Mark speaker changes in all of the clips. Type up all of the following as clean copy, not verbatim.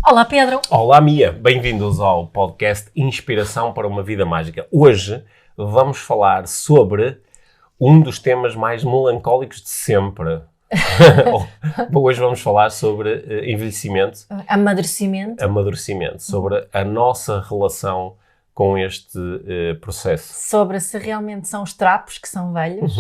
Speaker 1: Olá, Pedro.
Speaker 2: Olá, Mia. Bem-vindos ao podcast Inspiração para uma Vida Mágica. Hoje vamos falar sobre um dos temas mais melancólicos de sempre. Hoje vamos falar sobre envelhecimento.
Speaker 1: Amadurecimento.
Speaker 2: Sobre a nossa relação com este processo.
Speaker 1: Sobre se realmente são os trapos que são velhos.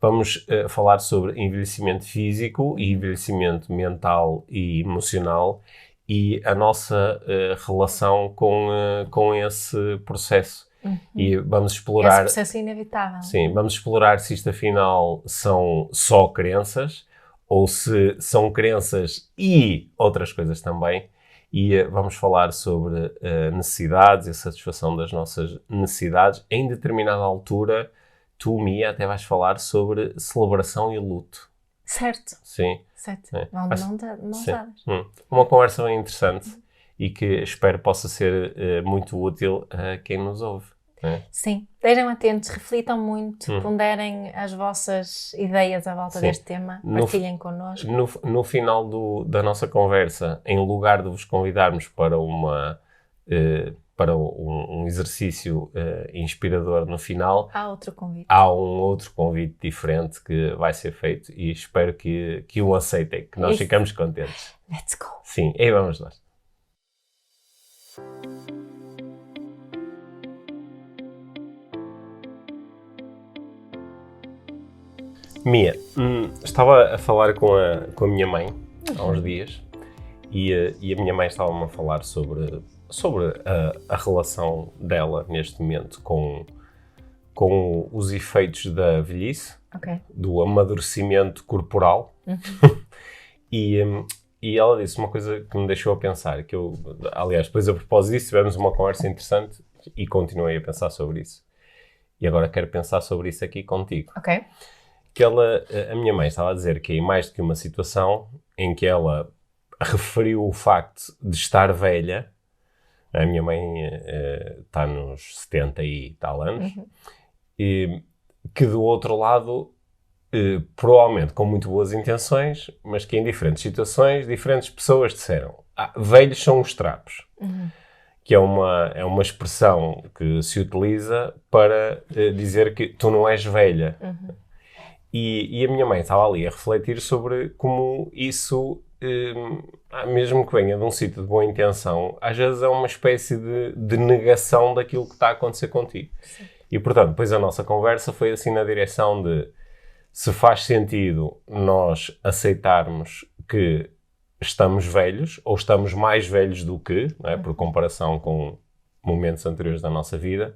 Speaker 2: Vamos falar sobre envelhecimento físico e envelhecimento mental e emocional e a nossa relação com esse processo. E vamos explorar...
Speaker 1: Esse processo é inevitável.
Speaker 2: Sim, vamos explorar se isto afinal são só crenças ou se são crenças e outras coisas também. E vamos falar sobre necessidades e a satisfação das nossas necessidades. Em determinada altura, tu, Mia, até vais falar sobre celebração e luto.
Speaker 1: Certo.
Speaker 2: Sim.
Speaker 1: Certo. Mãos dadas.
Speaker 2: Uma conversa bem interessante e que espero possa ser muito útil a quem nos ouve.
Speaker 1: Sim. Estejam atentos, reflitam muito, ponderem as vossas ideias à volta deste tema, partilhem connosco.
Speaker 2: No final da nossa conversa, em lugar de vos convidarmos para um exercício inspirador no final,
Speaker 1: há um
Speaker 2: outro convite diferente que vai ser feito e espero que o aceitem, que nós ficamos contentes.
Speaker 1: Let's go!
Speaker 2: Sim, aí vamos nós. Mia, estava a falar com a minha mãe há uns dias e a minha mãe estava-me a falar sobre a relação dela neste momento com os efeitos da velhice, do amadurecimento corporal. E ela disse uma coisa que me deixou a pensar, aliás, depois a propósito disso tivemos uma conversa interessante e continuei a pensar sobre isso. E agora quero pensar sobre isso aqui contigo. Que a minha mãe estava a dizer que em mais do que uma situação em que ela referiu o facto de estar velha. A minha mãe está nos 70 e tal anos, e que do outro lado, provavelmente com muito boas intenções, mas que em diferentes situações, diferentes pessoas disseram: velhos são os trapos. Que é uma expressão que se utiliza para dizer que tu não és velha. E a minha mãe estava ali a refletir sobre como isso... mesmo que venha de um sítio de boa intenção, às vezes é uma espécie de negação daquilo que está a acontecer contigo.
Speaker 1: Sim.
Speaker 2: E, portanto, depois a nossa conversa foi assim na direção de se faz sentido nós aceitarmos que estamos velhos, ou estamos mais velhos do que, não é? Por comparação com momentos anteriores da nossa vida,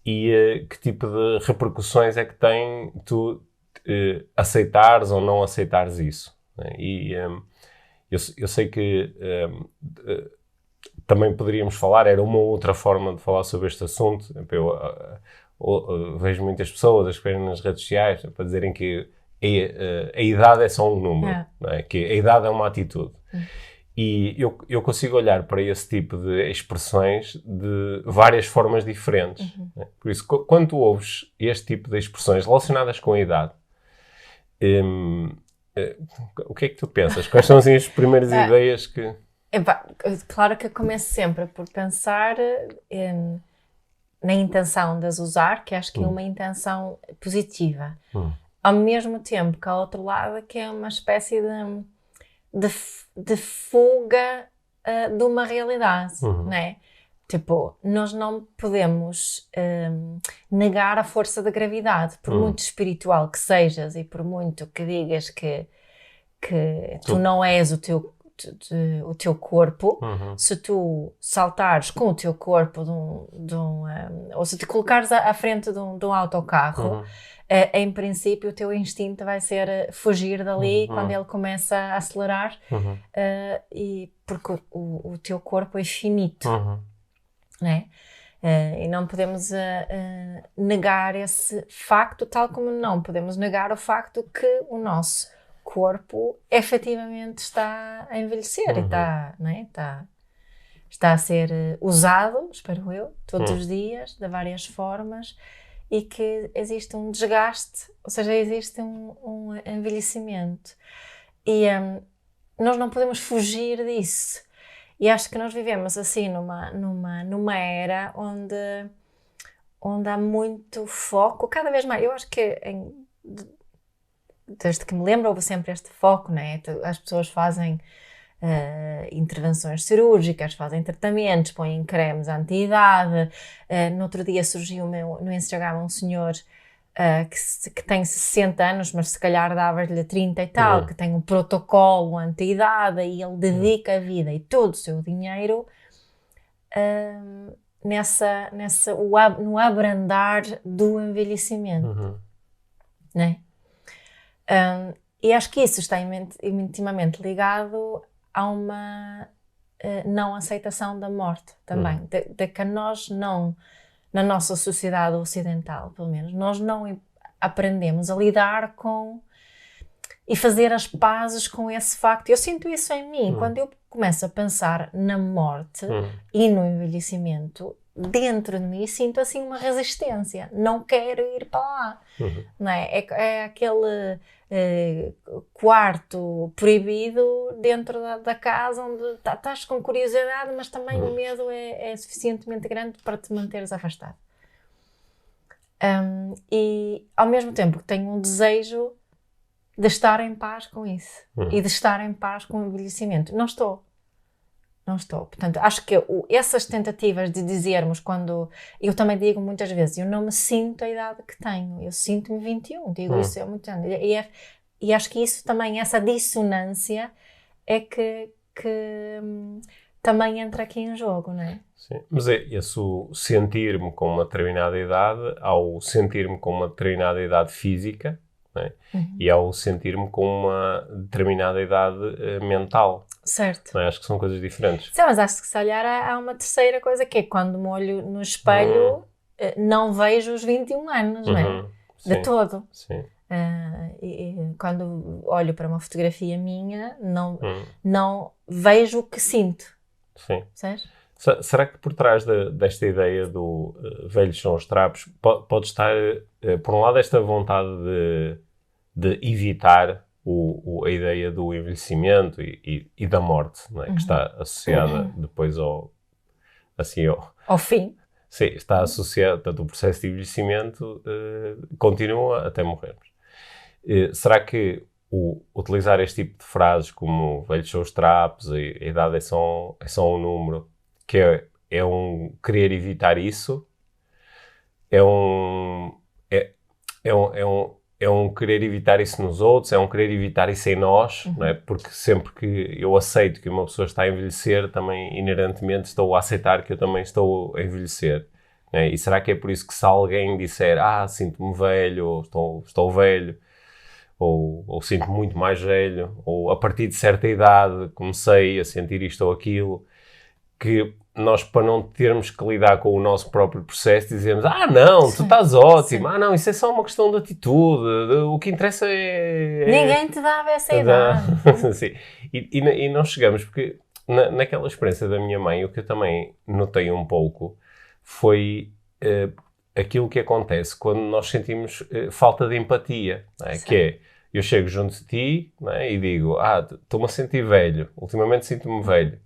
Speaker 2: e que tipo de repercussões é que tem tu aceitares ou não aceitares isso. Né? E eu sei que também poderíamos falar, era uma outra forma de falar sobre este assunto. Eu vejo muitas pessoas a escreverem nas redes sociais para dizerem que a idade é só um número, não é? Que a idade é uma atitude. E eu consigo olhar para esse tipo de expressões de várias formas diferentes. Né? Por isso, quando tu ouves este tipo de expressões relacionadas com a idade, o que é que tu pensas? Quais são assim, as primeiras ideias que...
Speaker 1: Claro que eu começo sempre por pensar na intenção de as usar, que acho que é uma intenção positiva. Ao mesmo tempo que ao outro lado que é uma espécie de fuga de uma realidade, não é? Tipo, nós não podemos negar a força da gravidade, por muito espiritual que sejas e por muito que digas que tu não és o teu corpo. Se tu saltares com o teu corpo ou se te colocares à frente de um autocarro, em princípio o teu instinto vai ser fugir dali quando ele começa a acelerar, e porque o teu corpo é finito. Né? E não podemos negar esse facto, tal como não podemos negar o facto que o nosso corpo efetivamente está a envelhecer e está a ser usado, espero eu, todos os dias, de várias formas, e que existe um desgaste, ou seja, existe um envelhecimento. E nós não podemos fugir disso. E acho que nós vivemos assim numa era onde há muito foco, cada vez mais. Eu acho que desde que me lembro houve sempre este foco, né? As pessoas fazem intervenções cirúrgicas, fazem tratamentos, põem cremes anti-idade. No outro dia surgiu no Instagram um senhor que tem 60 anos, mas se calhar dava-lhe 30 e tal, que tem um protocolo anti-idade e ele dedica a vida e todo o seu dinheiro no abrandar do envelhecimento, né? E acho que isso está intimamente ligado a uma não aceitação da morte também, de que nós não, na nossa sociedade ocidental, pelo menos, nós não aprendemos a lidar com e fazer as pazes com esse facto. Eu sinto isso em mim, quando eu começo a pensar na morte e no envelhecimento, dentro de mim sinto assim uma resistência, não quero ir para lá, não é? É aquele quarto proibido dentro da casa onde estás com curiosidade, mas também o medo é suficientemente grande para te manteres afastado. E ao mesmo tempo que tenho um desejo de estar em paz com isso e de estar em paz com o envelhecimento. Não estou. Portanto, acho que essas tentativas de dizermos, quando eu também digo muitas vezes, eu não me sinto a idade que tenho, eu sinto-me 21, digo isso há muito tempo. E acho que isso também, essa dissonância é que também entra aqui em jogo, não é?
Speaker 2: Sim, mas é esse sentir-me com uma determinada idade, ao sentir-me com uma determinada idade física, não é? E ao sentir-me com uma determinada idade mental.
Speaker 1: Certo.
Speaker 2: Não é? Acho que são coisas diferentes.
Speaker 1: Sim, mas acho que se calhar há uma terceira coisa, que é quando me olho no espelho, não vejo os 21 anos, não é?
Speaker 2: Sim.
Speaker 1: De todo.
Speaker 2: Sim.
Speaker 1: E quando olho para uma fotografia minha, não vejo o que sinto.
Speaker 2: Sim.
Speaker 1: Sabes?
Speaker 2: Será que por trás desta ideia do velhos são os trapos, pode estar, por um lado, esta vontade de evitar a ideia do envelhecimento e da morte, não é? Que está associada depois ao
Speaker 1: fim?
Speaker 2: Sim, está associado, portanto, o processo de envelhecimento continua até morrermos. Será que utilizar este tipo de frases como velhos são os trapos, a idade é só um número, que é um querer evitar isso, é um querer evitar isso nos outros, é um querer evitar isso em nós, não é? Porque sempre que eu aceito que uma pessoa está a envelhecer, também inerentemente estou a aceitar que eu também estou a envelhecer, não é? E será que é por isso que se alguém disser, sinto-me velho, ou estou velho, ou sinto-me muito mais velho, ou a partir de certa idade comecei a sentir isto ou aquilo, que nós, para não termos que lidar com o nosso próprio processo, dizemos, não, tu estás ótimo, não, isso é só uma questão de atitude, o que interessa é...
Speaker 1: Ninguém te dava essa idade.
Speaker 2: Sim. E não chegamos, porque naquela experiência da minha mãe, o que eu também notei um pouco foi aquilo que acontece quando nós sentimos falta de empatia, não é? Que é, eu chego junto de ti, não é? E digo, estou-me a sentir velho, ultimamente sinto-me velho.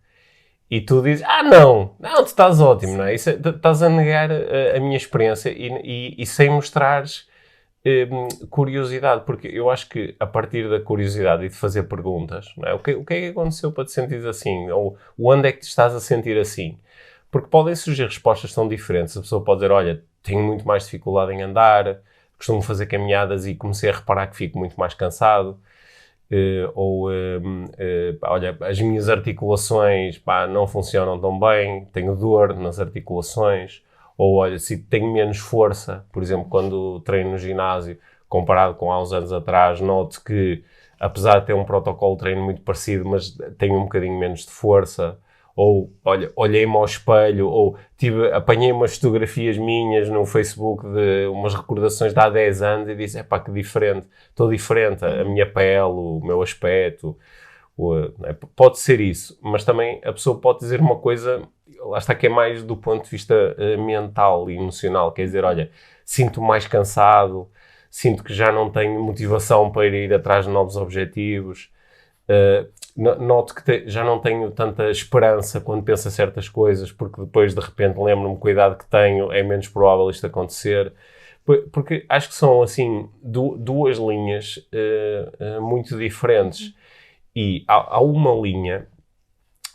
Speaker 2: E tu dizes, não, tu estás ótimo, não é? Isso, estás a negar a minha experiência e sem mostrares curiosidade, porque eu acho que a partir da curiosidade e de fazer perguntas, não é? O que é que aconteceu para te sentires assim? Ou onde é que te estás a sentir assim? Porque podem surgir respostas tão diferentes. A pessoa pode dizer, olha, tenho muito mais dificuldade em andar, costumo fazer caminhadas e comecei a reparar que fico muito mais cansado. Olha, as minhas articulações não funcionam tão bem, tenho dor nas articulações, ou olha, se tenho menos força, por exemplo, quando treino no ginásio, comparado com há uns anos atrás, noto que, apesar de ter um protocolo de treino muito parecido, mas tenho um bocadinho menos de força. Ou, olha, olhei-me ao espelho, ou apanhei umas fotografias minhas no Facebook de umas recordações de há 10 anos e disse, que diferente, estou diferente, a minha pele, o meu aspecto, pode ser isso, mas também a pessoa pode dizer uma coisa, lá está, que é mais do ponto de vista mental e emocional, quer dizer, olha, sinto-me mais cansado, sinto que já não tenho motivação para ir atrás de novos objetivos. noto que já não tenho tanta esperança quando penso em certas coisas, porque depois de repente lembro-me que a idade que tenho é menos provável isto acontecer. Porque acho que são, assim, duas linhas muito diferentes. E há uma linha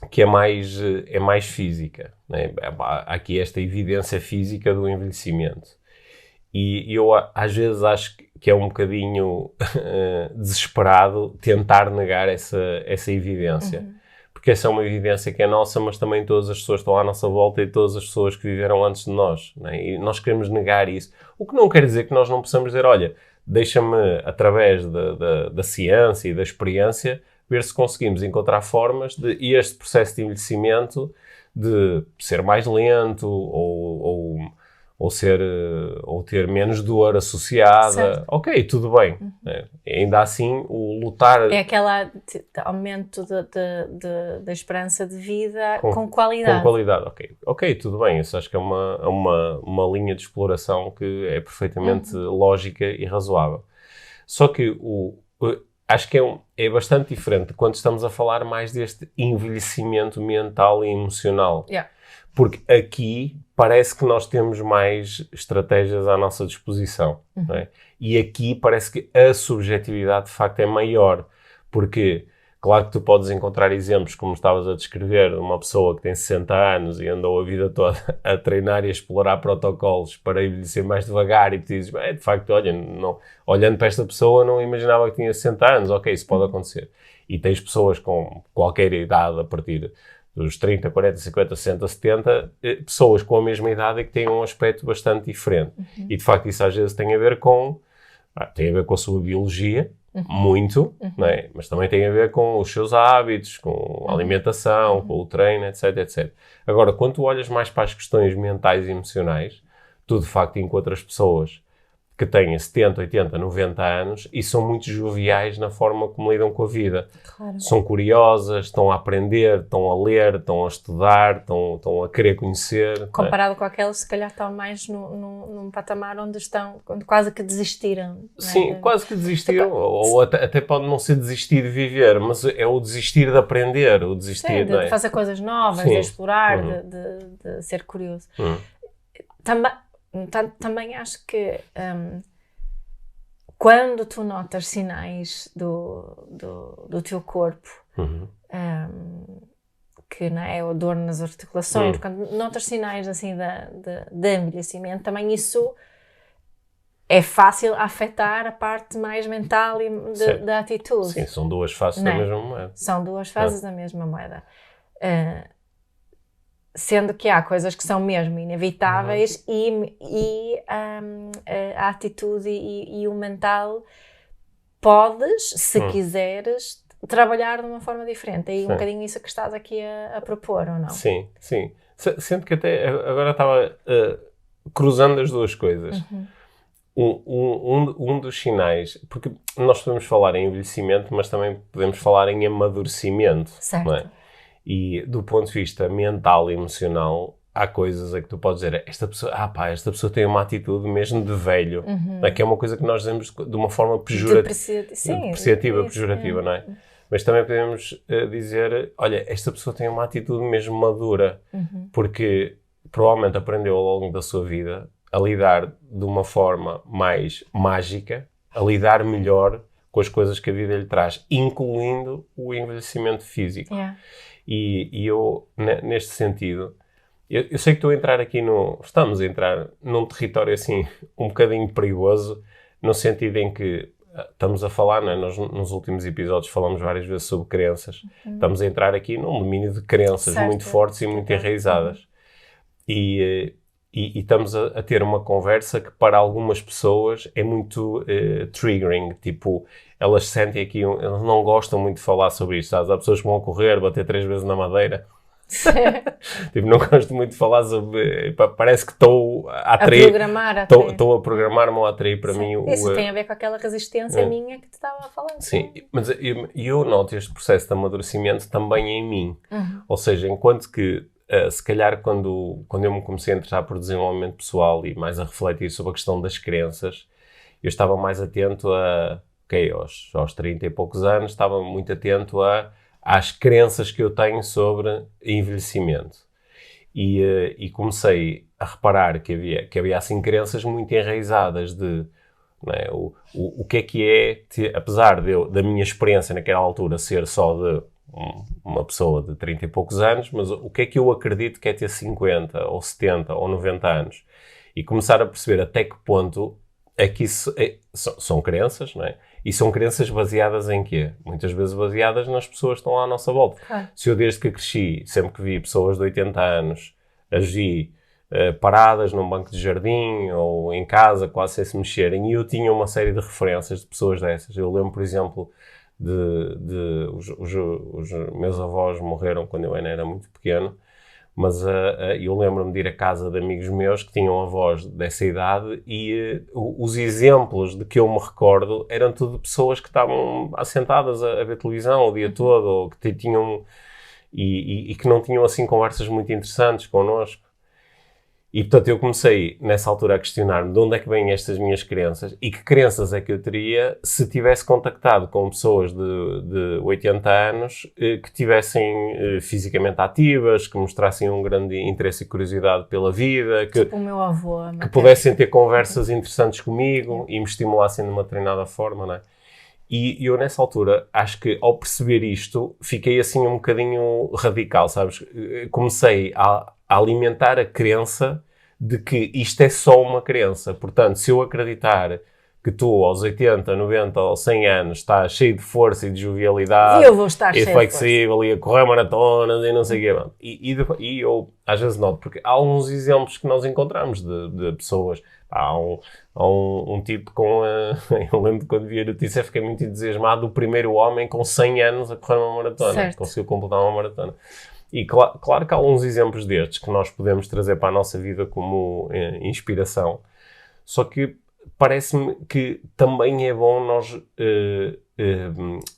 Speaker 2: que é mais física, né? Há aqui esta evidência física do envelhecimento. E eu às vezes acho que é um bocadinho desesperado tentar negar essa evidência. Porque essa é uma evidência que é nossa, mas também todas as pessoas estão à nossa volta e todas as pessoas que viveram antes de nós, né? E nós queremos negar isso. O que não quer dizer que nós não possamos dizer, olha, deixa-me, através da ciência e da experiência, ver se conseguimos encontrar formas de este processo de envelhecimento de ser mais lento ou ter menos dor associada.
Speaker 1: Certo.
Speaker 2: Ok, tudo bem. Ainda assim, o lutar...
Speaker 1: É aquele aumento da esperança de vida com qualidade.
Speaker 2: Com qualidade, ok, tudo bem. Isso acho que é uma linha de exploração que é perfeitamente lógica e razoável. Só que acho que é bastante diferente quando estamos a falar mais deste envelhecimento mental e emocional.
Speaker 1: Yeah.
Speaker 2: Porque aqui parece que nós temos mais estratégias à nossa disposição. Não é? E aqui parece que a subjetividade de facto é maior. Porque, claro que tu podes encontrar exemplos, como estavas a descrever, de uma pessoa que tem 60 anos e andou a vida toda a treinar e a explorar protocolos para envelhecer mais devagar, e tu dizes, de facto, olha, olhando para esta pessoa não imaginava que tinha 60 anos. Ok, isso pode acontecer. E tens pessoas com qualquer idade, a partir dos 30, 40, 50, 60, 70, pessoas com a mesma idade e que têm um aspecto bastante diferente. E, de facto, isso às vezes tem a ver com a sua biologia, muito, não é? Mas também tem a ver com os seus hábitos, com a alimentação, com o treino, etc, etc. Agora, quando tu olhas mais para as questões mentais e emocionais, tu, de facto, encontras pessoas que têm 70, 80, 90 anos e são muito joviais na forma como lidam com a vida.
Speaker 1: Claro.
Speaker 2: São curiosas, estão a aprender, estão a ler, estão a estudar, estão a querer conhecer.
Speaker 1: Comparado com aqueles, se calhar estão mais num patamar onde quase que desistiram.
Speaker 2: Sim, quase que desistiram. Ou até pode não ser desistir de viver, mas é o desistir de aprender, o desistir
Speaker 1: de fazer coisas novas, de explorar, de ser curioso. Também acho que quando tu notas sinais do teu corpo, que não é a dor nas articulações, quando notas sinais assim de envelhecimento, também isso é fácil afetar a parte mais mental e da atitude.
Speaker 2: Sim, são duas faces da mesma moeda.
Speaker 1: São duas faces da mesma moeda. Sendo que há coisas que são mesmo inevitáveis e a atitude e o mental podes, se quiseres, trabalhar de uma forma diferente. É um bocadinho isso que estás aqui a propor, ou não?
Speaker 2: Sim. Sendo que até agora estava cruzando as duas coisas. Um dos sinais, porque nós podemos falar em envelhecimento, mas também podemos falar em amadurecimento. Certo. Não é? E do ponto de vista mental e emocional, há coisas a que tu podes dizer, esta pessoa tem uma atitude mesmo de velho, que é uma coisa que nós dizemos de uma forma depreciativa, pejorativa, não é? Mas também podemos dizer, olha, esta pessoa tem uma atitude mesmo madura, porque provavelmente aprendeu ao longo da sua vida a lidar de uma forma mais mágica, a lidar melhor com as coisas que a vida lhe traz, incluindo o envelhecimento físico. Yeah. E eu, neste sentido, eu sei que estamos a entrar num território assim um bocadinho perigoso, no sentido em que estamos a falar, não é? Nós nos últimos episódios falamos várias vezes sobre crenças. Estamos a entrar aqui num domínio de crenças muito fortes e muito enraizadas. E estamos a ter uma conversa que para algumas pessoas é muito triggering, tipo, elas sentem aqui, elas não gostam muito de falar sobre isto, sabes? Há pessoas que vão correr, bater 3 vezes na madeira. Tipo, não gosto muito de falar sobre, parece que estou a estou a programar-me ou a atrair para mim.
Speaker 1: Isso tem a ver com aquela resistência minha que te estava a falar.
Speaker 2: Sim, mas eu noto este processo de amadurecimento também em mim. Ou seja, enquanto que se calhar quando eu me comecei a interessar por desenvolvimento pessoal e mais a refletir sobre a questão das crenças, eu estava mais atento aos 30 e poucos anos, estava muito atento a às crenças que eu tenho sobre envelhecimento. E comecei a reparar que havia assim crenças muito enraizadas de, não é, o que é apesar da minha experiência naquela altura ser só de uma pessoa de 30 e poucos anos, mas o que é que eu acredito que é ter 50 ou 70 ou 90 anos? E começar a perceber até que ponto é que isso são crenças, não é? E são crenças baseadas em quê? Muitas vezes baseadas nas pessoas que estão lá à nossa volta.
Speaker 1: Claro.
Speaker 2: Se eu desde que cresci, sempre que vi pessoas de 80 anos agi paradas num banco de jardim ou em casa, quase sem se mexerem, e eu tinha uma série de referências de pessoas dessas. Eu lembro, por exemplo, os meus avós morreram quando eu ainda era muito pequeno, mas eu lembro-me de ir à casa de amigos meus que tinham avós dessa idade e os exemplos de que eu me recordo eram tudo pessoas que estavam assentadas a ver televisão o dia todo, ou que tinham e que não tinham assim conversas muito interessantes connosco. E portanto eu comecei nessa altura a questionar-me de onde é que vêm estas minhas crenças e que crenças é que eu teria se tivesse contactado com pessoas de 80 anos que tivessem fisicamente ativas, que mostrassem um grande interesse e curiosidade pela vida,
Speaker 1: Tipo o meu avô.
Speaker 2: que pudessem ter conversas interessantes comigo e me estimulassem de uma determinada forma, não é? E eu nessa altura, acho que ao perceber isto, fiquei assim um bocadinho radical, sabes? Comecei a alimentar a crença de que isto é só uma crença. Portanto, se eu acreditar que tu aos 80, 90 ou 100 anos estás cheio de força e de jovialidade,
Speaker 1: eu vou estar
Speaker 2: e flexível e a correr maratonas e não sei o quê. E eu às vezes noto, porque há alguns exemplos que nós encontramos de pessoas. Há um tipo com... eu lembro de quando vi a notícia, fiquei muito entusiasmado, o primeiro homem com 100 anos a correr uma maratona.
Speaker 1: Certo.
Speaker 2: Conseguiu completar uma maratona. E claro que há alguns exemplos destes que nós podemos trazer para a nossa vida como inspiração. Só que parece-me que também é bom nós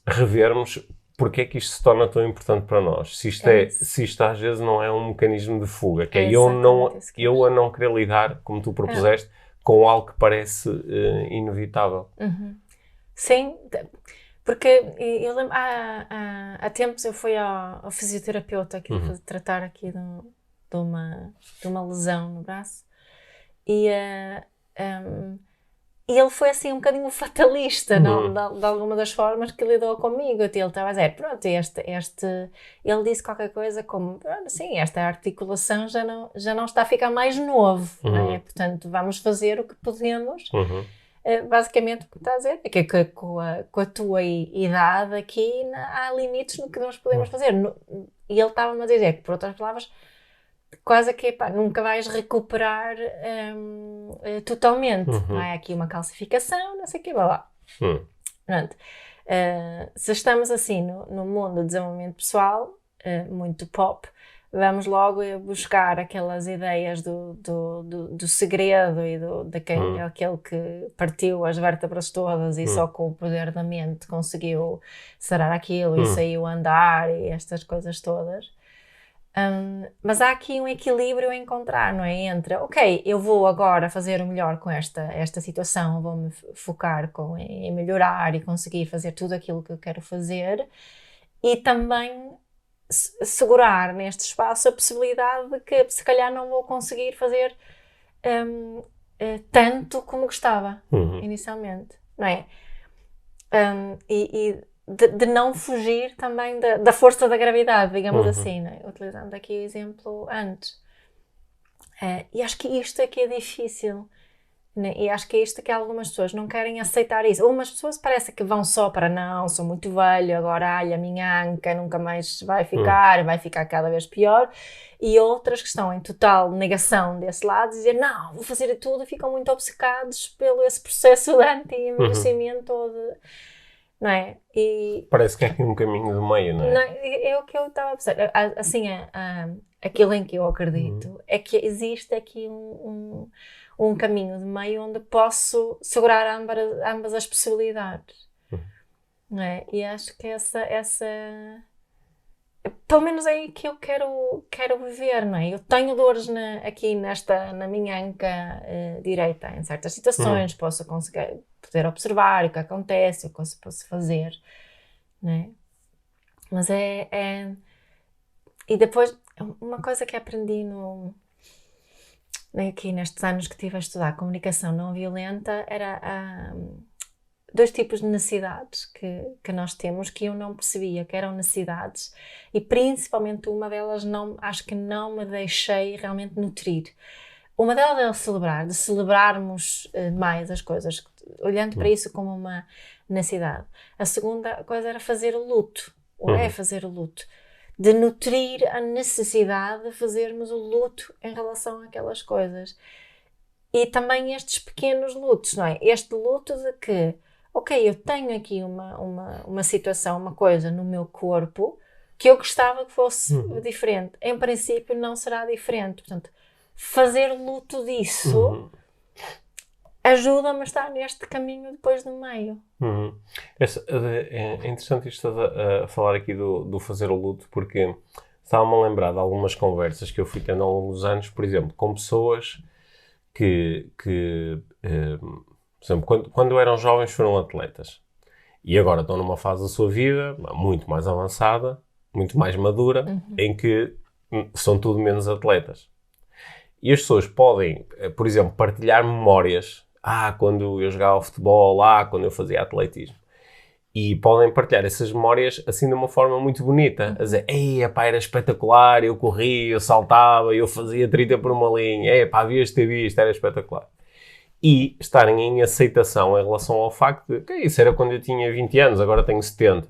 Speaker 2: revermos porque é que isto se torna tão importante para nós. Se isto às vezes não é um mecanismo de fuga, que é eu a não querer lidar, como tu propuseste, com algo que parece inevitável.
Speaker 1: Uhum. Sim, porque eu lembro, há tempos eu fui ao fisioterapeuta aqui, tratar aqui de uma lesão no braço e ele foi assim um bocadinho fatalista, não, de alguma das formas que lidou comigo. Ele estava a dizer, pronto, ele disse qualquer coisa como, sim, esta articulação já não está a ficar mais novo, não é? Portanto, vamos fazer o que podemos. Basicamente o que está a dizer é que com a tua idade aqui há limites no que nós podemos fazer. E ele estava-me a dizer que, por outras palavras, quase que nunca vais recuperar totalmente. Há aqui uma calcificação, não sei o que, blá blá. Pronto. Se estamos assim no mundo do desenvolvimento pessoal, muito pop, vamos logo buscar aquelas ideias do segredo e aquele que partiu as vértebras todas e só com o poder da mente conseguiu sarar aquilo e saiu a andar e estas coisas todas. Mas há aqui um equilíbrio a encontrar, não é? Entre, ok, eu vou agora fazer o melhor com esta situação, vou-me focar em melhorar e conseguir fazer tudo aquilo que eu quero fazer e também segurar neste espaço a possibilidade de que se calhar não vou conseguir fazer tanto como gostava inicialmente, não é? De não fugir também da força da gravidade, digamos assim, não é? Utilizando aqui o exemplo antes. E acho que isto é que é difícil, né? E acho que é isto que algumas pessoas não querem aceitar isso. Umas pessoas parece que vão só para não, sou muito velho, agora a minha anca nunca mais vai ficar cada vez pior. E outras que estão em total negação desse lado, dizer não, vou fazer tudo, e ficam muito obcecados pelo esse processo de anti-envelhecimento ou de... Não é? E
Speaker 2: parece que é aqui um caminho do meio, não é?
Speaker 1: Não, é o que eu estava a pensar. Assim, aquilo em que eu acredito é que existe aqui um caminho de meio onde posso segurar ambas as possibilidades. Não é? E acho que essa pelo menos é aí que eu quero viver, não é? Eu tenho dores aqui na minha anca direita em certas situações, posso poder observar o que acontece, o que posso fazer, não é? Mas E depois, uma coisa que aprendi aqui nestes anos que estive a estudar comunicação não violenta era 2 tipos de necessidades que nós temos que eu não percebia que eram necessidades, e principalmente uma delas acho que não me deixei realmente nutrir. Uma delas é o celebrar, de celebrarmos mais as coisas, olhando para isso como uma necessidade. A segunda coisa era fazer o luto, ou é fazer o luto, de nutrir a necessidade de fazermos o luto em relação àquelas coisas. E também estes pequenos lutos, não é? Este luto de que, ok, eu tenho aqui uma situação, uma coisa no meu corpo que eu gostava que fosse diferente. Em princípio não será diferente. Portanto, fazer luto disso ajuda-me a estar neste caminho depois no meio.
Speaker 2: É interessante isto a falar aqui do fazer o luto, porque estava-me a lembrar de algumas conversas que eu fui tendo ao longo dos anos, por exemplo, com pessoas que por exemplo, quando eram jovens foram atletas e agora estão numa fase da sua vida muito mais avançada, muito mais madura, em que são tudo menos atletas. E as pessoas podem, por exemplo, partilhar memórias. Quando eu jogava futebol, quando eu fazia atletismo. E podem partilhar essas memórias assim de uma forma muito bonita. A dizer, era espetacular, eu corria, eu saltava, eu fazia 30 por uma linha. Havias de ter visto, era espetacular. E estarem em aceitação em relação ao facto de que isso era quando eu tinha 20 anos, agora tenho 70.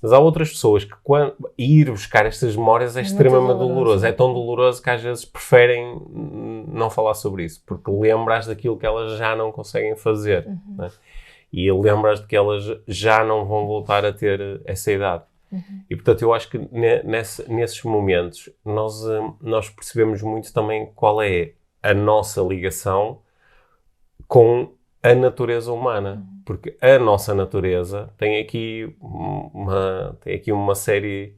Speaker 2: Mas há outras pessoas que ir buscar estas memórias é extremamente doloroso. É tão doloroso que às vezes preferem não falar sobre isso, porque lembras daquilo que elas já não conseguem fazer. Né? E lembras de que elas já não vão voltar a ter essa idade. E portanto eu acho que nesses momentos nós percebemos muito também qual é a nossa ligação com a natureza humana, porque a nossa natureza tem aqui uma série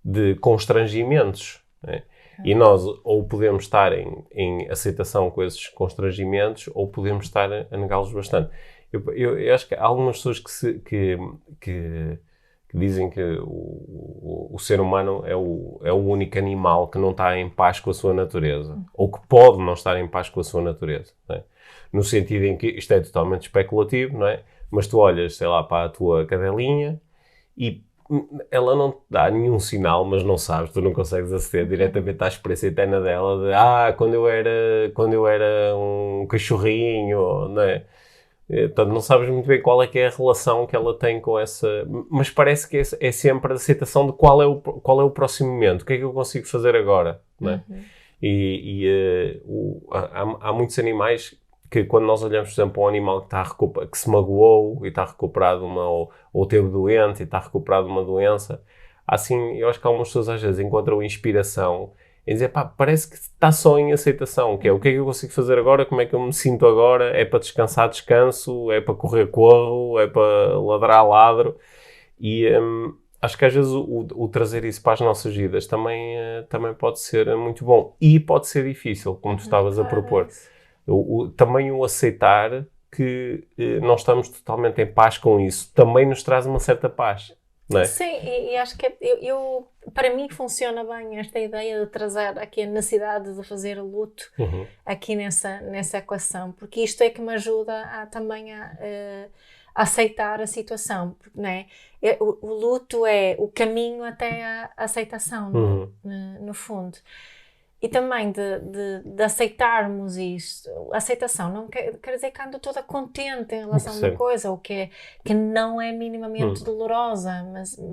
Speaker 2: de constrangimentos, né? E nós ou podemos estar em aceitação com esses constrangimentos ou podemos estar a negá-los bastante. Eu acho que há algumas pessoas que dizem que o ser humano é o único animal que não está em paz com a sua natureza, ou que pode não estar em paz com a sua natureza, né? No sentido em que isto é totalmente especulativo, não é? Mas tu olhas, sei lá, para a tua cadelinha e ela não te dá nenhum sinal, mas não sabes, tu não consegues aceder diretamente à experiência eterna dela de quando eu era um cachorrinho, não é? Portanto, não sabes muito bem qual é que é a relação que ela tem com essa... Mas parece que é sempre a aceitação de qual é o próximo momento, o que é que eu consigo fazer agora, não é? Há muitos animais que quando nós olhamos, por exemplo, para um animal que se magoou e está recuperado ou teve doente e está recuperado de uma doença, assim, eu acho que algumas pessoas às vezes encontram inspiração em dizer, parece que está só em aceitação, que é o que é que eu consigo fazer agora, como é que eu me sinto agora, é para descansar, descanso, é para correr, corro, é para ladrar, ladro. E acho que às vezes o trazer isso para as nossas vidas também pode ser muito bom e pode ser difícil, como tu estavas a propor. Também o aceitar que não estamos totalmente em paz com isso também nos traz uma certa paz, não é?
Speaker 1: Sim, e acho que para mim funciona bem esta ideia de trazer aqui a necessidade de fazer o luto aqui nessa equação, porque isto é que me ajuda também a aceitar a situação, não é? O luto é o caminho até a aceitação, no fundo. E também de aceitarmos isto. A aceitação não quer dizer que ando toda contente em relação a uma coisa, ou que não é minimamente dolorosa,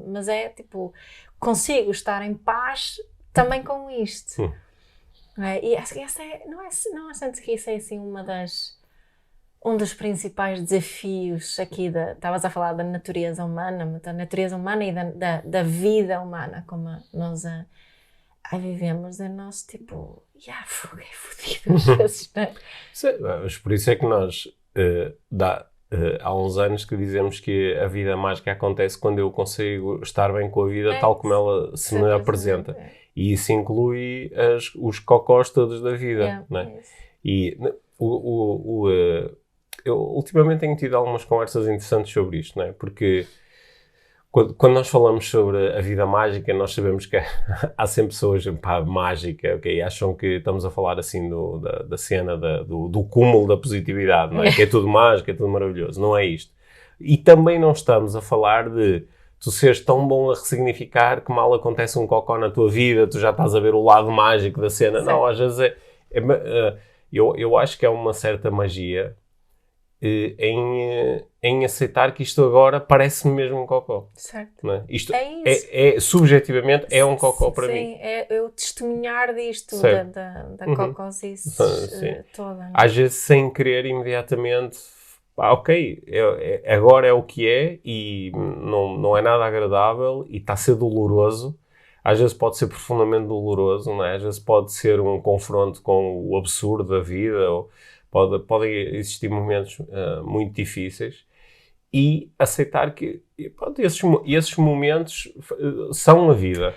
Speaker 1: mas é tipo, consigo estar em paz também com isto. E essa não sinto que isso é assim um dos principais desafios aqui estavas a falar da natureza humana, e da vida humana, como nós vivemos em nosso tipo, é fodido às vezes, não é?
Speaker 2: Mas por isso é que nós há uns anos que dizemos que a vida mágica acontece quando eu consigo estar bem com a vida tal como ela se me apresenta. E isso inclui os cocós todos da vida, não é? E eu ultimamente tenho tido algumas conversas interessantes sobre isto, não é? Porque Quando nós falamos sobre a vida mágica, nós sabemos que há sempre pessoas, pá, mágica, ok? Acham que estamos a falar assim da cena do cúmulo da positividade, não é? Que é tudo mágico, é tudo maravilhoso. Não é isto. E também não estamos a falar de tu seres tão bom a ressignificar que mal acontece um cocó na tua vida, tu já estás a ver o lado mágico da cena. Certo. Não, às vezes eu acho que é uma certa magia em aceitar que isto agora parece-me mesmo um cocó.
Speaker 1: Certo.
Speaker 2: Não é? Isto subjetivamente é um cocó para mim.
Speaker 1: Sim, é eu testemunhar disto, da cocosice toda. Não é?
Speaker 2: Às vezes sem querer imediatamente, ok, agora é o que é e não é nada agradável e está a ser doloroso. Às vezes pode ser profundamente doloroso, não é? Às vezes pode ser um confronto com o absurdo da vida, ou podem existir momentos muito difíceis, e aceitar que pronto, esses momentos são a vida.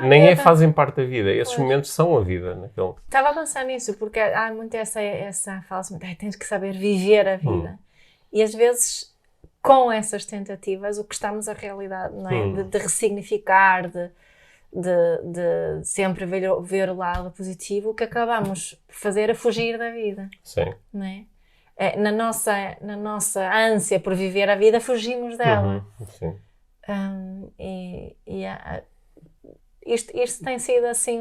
Speaker 2: Nem fazem parte da vida, esses momentos são a vida.
Speaker 1: Estava a pensar nisso, porque há muito essa fala-se muito, tens que saber viver a vida. E às vezes, com essas tentativas, o que estamos a realidade, não é? De ressignificar, de sempre ver o lado positivo, o que acabamos por fazer é fugir da vida.
Speaker 2: Sim.
Speaker 1: Não é? Na nossa ânsia por viver a vida, fugimos dela.
Speaker 2: Sim.
Speaker 1: Isto tem sido assim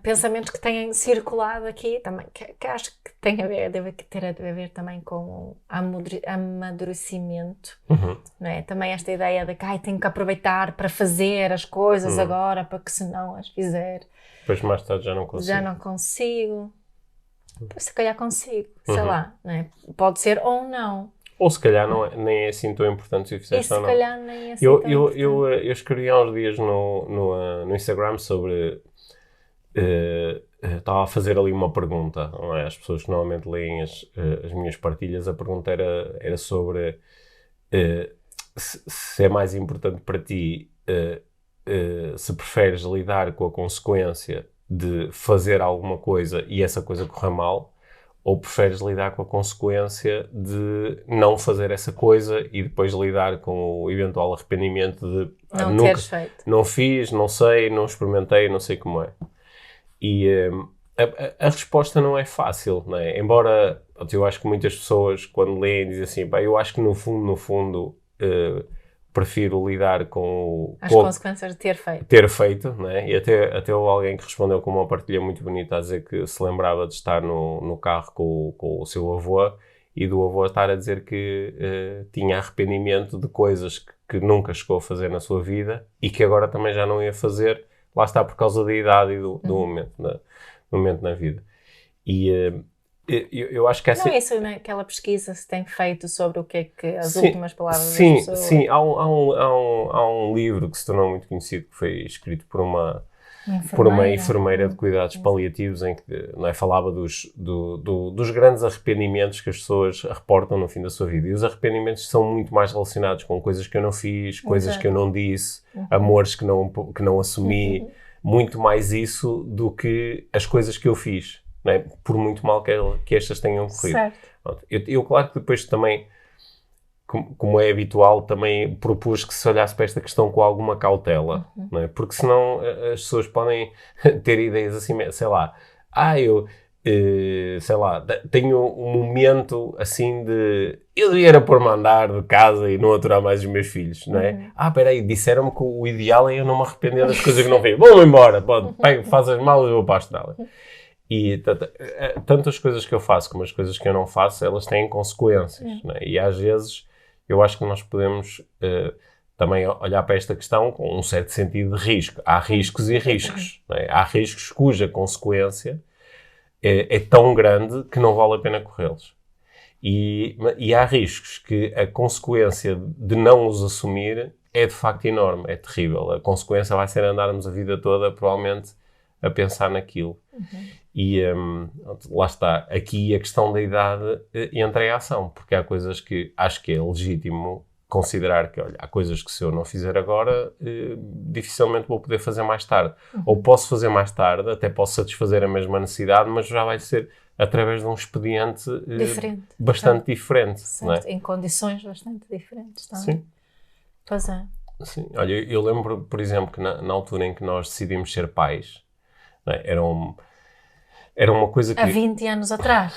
Speaker 1: pensamentos que têm circulado aqui também, que acho que tem a ver, deve ter a ver também com o amadurecimento, não é? Também esta ideia de que tenho que aproveitar para fazer as coisas agora, porque se não as fizer,
Speaker 2: depois mais tarde já não consigo.
Speaker 1: Se calhar consigo, sei lá, não é? Pode ser ou não.
Speaker 2: Ou se calhar nem é assim tão importante se o fizeste ou não.
Speaker 1: Se calhar nem é assim tão importante.
Speaker 2: Eu escrevi há uns dias no Instagram sobre... estava a fazer ali uma pergunta, não é? As pessoas que normalmente leem as minhas partilhas, a pergunta era sobre se é mais importante para ti, se preferes lidar com a consequência de fazer alguma coisa e essa coisa correr mal, ou preferes lidar com a consequência de não fazer essa coisa e depois lidar com o eventual arrependimento de
Speaker 1: não teres feito.
Speaker 2: Não fiz, não sei, não experimentei, não sei como é. E a resposta não é fácil, não é? Embora eu acho que muitas pessoas, quando leem, dizem assim, eu acho que no fundo, prefiro lidar com
Speaker 1: as consequências de
Speaker 2: ter feito, não é? E até houve alguém que respondeu com uma partilha muito bonita a dizer que se lembrava de estar no carro com o seu avô e do avô estar a dizer que tinha arrependimento de coisas que nunca chegou a fazer na sua vida e que agora também já não ia fazer. Lá está, por causa da idade e do momento na vida. E eu acho que essa...
Speaker 1: Não é isso, né? Aquela pesquisa se tem feito sobre o que é que as últimas palavras das pessoas...
Speaker 2: Sim, há um livro que se tornou muito conhecido, que foi escrito por uma enfermeira de cuidados paliativos, em que falava dos grandes arrependimentos que as pessoas reportam no fim da sua vida. E os arrependimentos são muito mais relacionados com coisas que eu não fiz, coisas que eu não disse, amores que não assumi, muito mais isso do que as coisas que eu fiz, não é? Por muito mal que estas tenham corrido.
Speaker 1: Certo.
Speaker 2: Eu claro que depois também, como é habitual, também propus que se olhasse para esta questão com alguma cautela, não é? Porque senão as pessoas podem ter ideias assim, sei lá, sei lá, tenho um momento assim de eu devia pôr-me a andar de casa e não aturar mais os meus filhos, não é? Peraí, disseram-me que o ideal é eu não me arrepender das coisas que não fiz. Vou-me embora, faz as malas e vou para a estrada. E tanto as coisas que eu faço como as coisas que eu não faço, elas têm consequências, não é? E às vezes eu acho que nós podemos também olhar para esta questão com um certo sentido de risco. Há riscos e riscos, não é? Há riscos cuja consequência é tão grande que não vale a pena corrê-los. E há riscos que a consequência de não os assumir é de facto enorme, é terrível. A consequência vai ser andarmos a vida toda, provavelmente, a pensar naquilo. E lá está, aqui a questão da idade entra em ação, porque há coisas que acho que é legítimo considerar que, olha, há coisas que se eu não fizer agora, dificilmente vou poder fazer mais tarde. Ou posso fazer mais tarde, até posso satisfazer a mesma necessidade, mas já vai ser através de um expediente bastante diferente.
Speaker 1: Certo.
Speaker 2: Não é?
Speaker 1: Em condições bastante diferentes também.
Speaker 2: Sim.
Speaker 1: Pois é.
Speaker 2: Sim. Olha, eu lembro, por exemplo, que na altura em que nós decidimos ser pais, não é? Era uma coisa que...
Speaker 1: Há 20 anos atrás.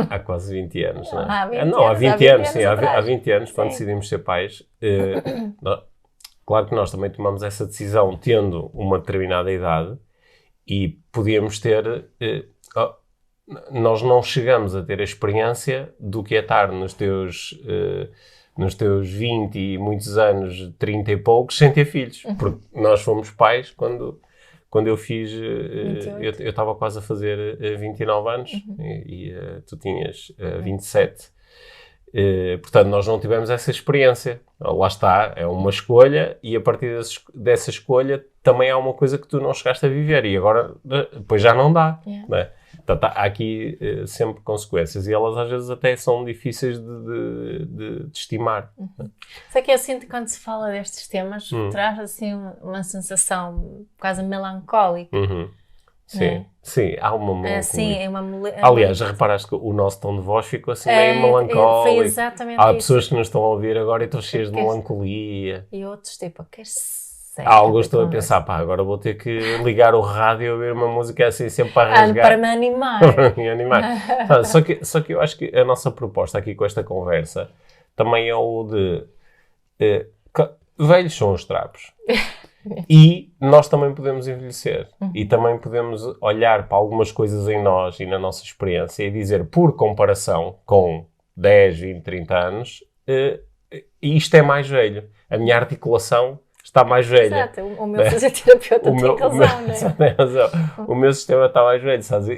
Speaker 2: Há quase 20 anos, não é?
Speaker 1: Há 20 anos,
Speaker 2: sim. Há 20 anos, quando decidimos ser pais. Claro que nós também tomamos essa decisão tendo uma determinada idade e podíamos ter... nós não chegamos a ter a experiência do que é estar nos teus 20 e muitos anos, 30 e poucos, sem ter filhos. Porque nós fomos pais quando eu fiz... eu estava quase a fazer 29 anos e tu tinhas 27. Portanto, nós não tivemos essa experiência. Lá está, é uma escolha e a partir dessa escolha também há uma coisa que tu não chegaste a viver e agora depois já não dá. Não é? Portanto, há aqui sempre consequências e elas às vezes até são difíceis de estimar.
Speaker 1: Só que eu sinto que quando se fala destes temas traz assim uma sensação quase melancólica.
Speaker 2: Sim, sim, há uma melancolia.
Speaker 1: Sim, é uma
Speaker 2: Aliás, já reparaste que o nosso tom de voz ficou assim meio melancólico.
Speaker 1: Foi exatamente
Speaker 2: há
Speaker 1: isso.
Speaker 2: pessoas que nos estão a ouvir agora e estão cheias de melancolia.
Speaker 1: E outros tipo, que
Speaker 2: Há alguns estão a pensar, agora vou ter que ligar o rádio e ouvir uma música assim sempre para rasgar.
Speaker 1: Para me animar.
Speaker 2: Para me animar. Só que eu acho que a nossa proposta aqui com esta conversa também é o de velhos são os trapos. E nós também podemos envelhecer. E também podemos olhar para algumas coisas em nós e na nossa experiência e dizer, por comparação com 10, 20, 30 anos, isto é mais velho. A minha articulação está mais velha.
Speaker 1: Exato, o meu fisioterapeuta tem razão, não é?
Speaker 2: Tem razão. O meu sistema está mais velho, sabes?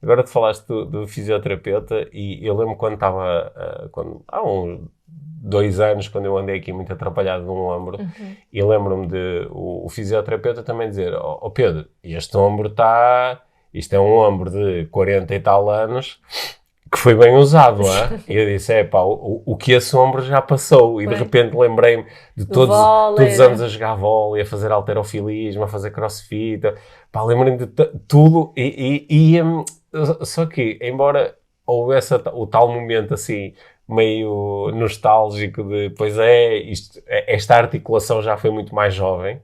Speaker 2: Agora tu falaste do fisioterapeuta e eu lembro quando estava, há uns 2 anos, quando eu andei aqui muito atrapalhado de um ombro, e lembro-me de o fisioterapeuta também dizer, Pedro, este ombro está... Isto é um ombro de 40 e tal anos que foi bem usado, não é? E eu disse, o que esse ombro já passou. E de repente lembrei-me de todos os anos a jogar vôlei, a fazer halterofilismo, a fazer crossfit. Lembrei-me de tudo. Só que, embora houvesse o tal momento assim, meio nostálgico de, esta articulação já foi muito mais jovem,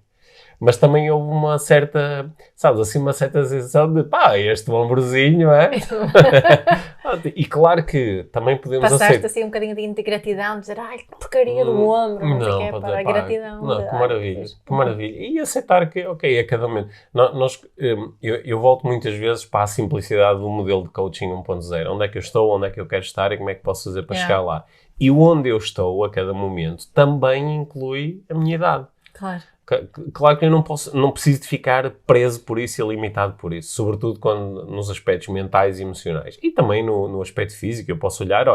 Speaker 2: mas também houve uma certa, sabes, assim, uma certa sensação de, este ombrozinho, é? E claro que também podemos
Speaker 1: passaste assim um bocadinho de ingratidão, dizer, que porcaria do ombro, não sei o quê, para a gratidão.
Speaker 2: Não, que maravilha, que maravilha. E aceitar que, a cada momento. Eu volto muitas vezes para a simplicidade do modelo de coaching 1.0. Onde é que eu estou, onde é que eu quero estar e como é que posso fazer para chegar lá. E onde eu estou a cada momento também inclui a minha idade. Claro que eu não preciso de ficar preso por isso e limitado por isso, sobretudo nos aspectos mentais e emocionais. E também no aspecto físico, eu posso olhar,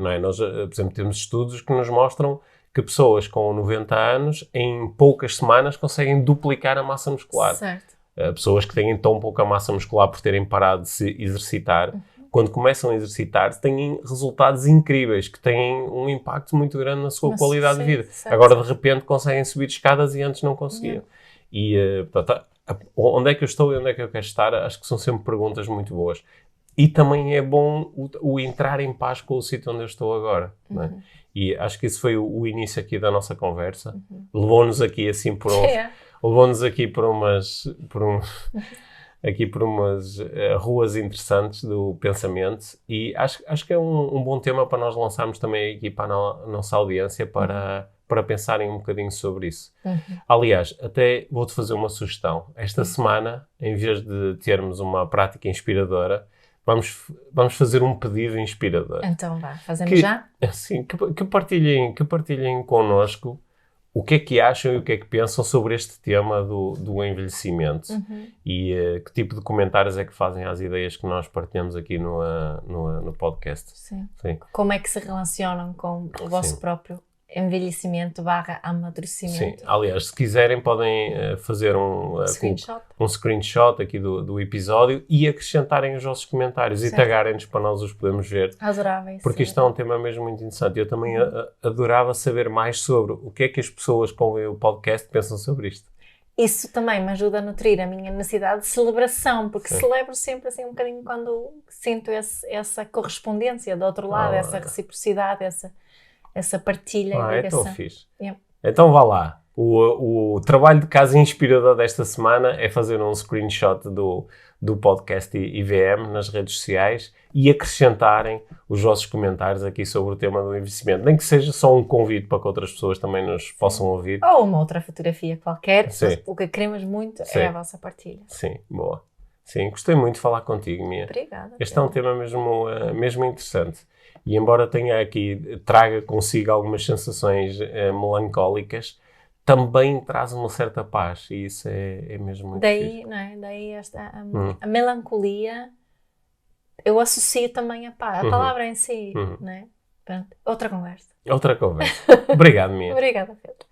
Speaker 2: não é? Nós, por exemplo, temos estudos que nos mostram que pessoas com 90 anos, em poucas semanas, conseguem duplicar a massa muscular.
Speaker 1: Certo.
Speaker 2: Pessoas que têm tão pouca massa muscular por terem parado de se exercitar, quando começam a exercitar, têm resultados incríveis, que têm um impacto muito grande na sua qualidade de vida.
Speaker 1: Certo.
Speaker 2: Agora, de repente, conseguem subir escadas e antes não conseguiam. E, portanto, onde é que eu estou e onde é que eu quero estar? Acho que são sempre perguntas muito boas. E também é bom o entrar em paz com o sítio onde eu estou agora. Não é? E acho que esse foi o início aqui da nossa conversa. Levou-nos aqui assim por levou-nos aqui por umas ruas interessantes do pensamento e acho que é um bom tema para nós lançarmos também aqui para a nossa audiência para pensarem um bocadinho sobre isso. Aliás, até vou-te fazer uma sugestão. Esta semana, em vez de termos uma prática inspiradora, vamos fazer um pedido inspirador.
Speaker 1: Então fazemos já?
Speaker 2: Sim, que partilhem connosco o que é que acham e o que é que pensam sobre este tema do envelhecimento e que tipo de comentários é que fazem às ideias que nós partilhamos aqui no podcast.
Speaker 1: Sim. Como é que se relacionam com o vosso próprio envelhecimento / amadurecimento.
Speaker 2: Sim, aliás, se quiserem podem fazer um screenshot aqui do episódio e acrescentarem os vossos comentários e tagarem-nos para nós os podermos ver.
Speaker 1: Adoráveis.
Speaker 2: Porque isto é um tema mesmo muito interessante. Eu também adorava saber mais sobre o que é que as pessoas que ouvem o podcast pensam sobre isto.
Speaker 1: Isso também me ajuda a nutrir a minha necessidade de celebração, porque celebro sempre assim um bocadinho quando sinto essa correspondência do outro lado, essa reciprocidade, essa partilha.
Speaker 2: É tão fixe. Então vá lá. O trabalho de casa inspirador desta semana é fazer um screenshot do podcast IVM nas redes sociais e acrescentarem os vossos comentários aqui sobre o tema do envelhecimento. Nem que seja só um convite para que outras pessoas também nos possam ouvir.
Speaker 1: Ou uma outra fotografia qualquer. O que queremos muito é a vossa partilha.
Speaker 2: Sim, boa. Sim, gostei muito de falar contigo, Mia.
Speaker 1: Obrigada.
Speaker 2: Este é um tema mesmo interessante. E embora traga consigo algumas sensações melancólicas, também traz uma certa paz. E isso é mesmo muito fixe.
Speaker 1: Não é? Daí a melancolia, eu associo também a paz. A palavra em si, não é? Pronto, outra conversa.
Speaker 2: Obrigado, Mia.
Speaker 1: Obrigada, Pedro.